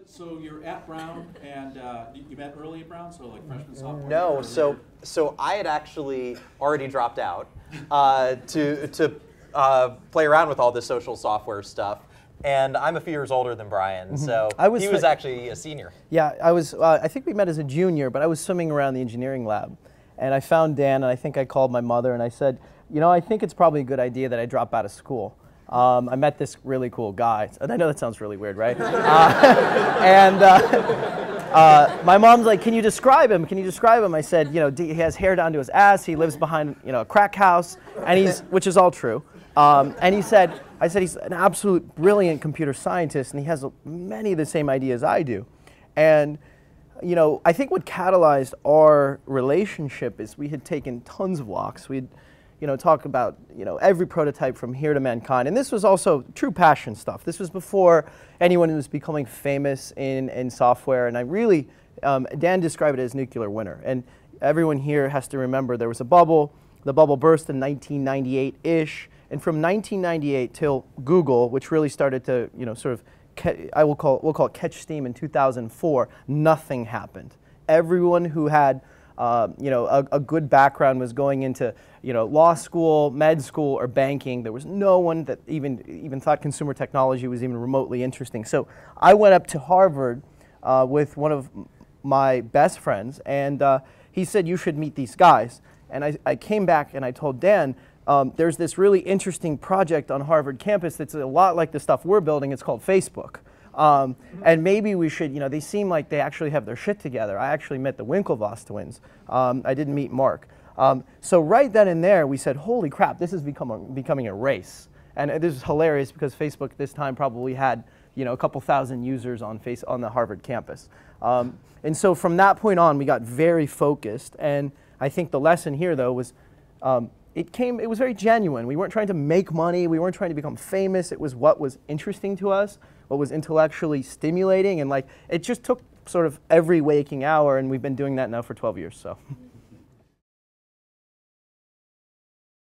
So you're at Brown, and you met early at Brown, so like freshman, sophomore? No, so I had actually already dropped out to play around with all this social software stuff. And I'm a few years older than Brian, so he was actually a senior. Yeah, I was. I think we met as a junior, but I was swimming around the engineering lab, and I found Dan, and I think I called my mother, and I said, you know, I think it's probably a good idea that I drop out of school. I met this really cool guy. I know that sounds really weird, right? My mom's like, can you describe him? Can you describe him? I said, you know, he has hair down to his ass. He lives behind, you know, a crack house, and which is all true. And I said he's an absolute brilliant computer scientist, and he has many of the same ideas I do. And, you know, I think what catalyzed our relationship is we had taken tons of walks. We'd, you know, talk about, you know, every prototype from here to mankind. And this was also true passion stuff. This was before anyone was becoming famous in software. And I really, Dan described it as nuclear winter. And everyone here has to remember there was a bubble. The bubble burst in 1998-ish. And from 1998 till Google, which really started to, you know, sort of, we'll call it catch steam in 2004, nothing happened. Everyone who had, you know, a good background was going into, you know, law school, med school, or banking. There was no one that even thought consumer technology was even remotely interesting. So I went up to Harvard with one of my best friends, and he said, you should meet these guys. And I came back and I told Dan, there's this really interesting project on Harvard campus that's a lot like the stuff we're building. It's called Facebook. And maybe we should, you know, they seem like they actually have their shit together. I actually met the Winklevoss twins. I didn't meet Mark. So right then and there, we said, holy crap, this is becoming a race. And this is hilarious because Facebook this time probably had, you know, a couple thousand users on the Harvard campus. And so from that point on, we got very focused. And I think the lesson here, though, was it was very genuine. We weren't trying to make money. We weren't trying to become famous. It was what was interesting to us, what was intellectually stimulating. And like, it just took sort of every waking hour. And we've been doing that now for 12 years. So.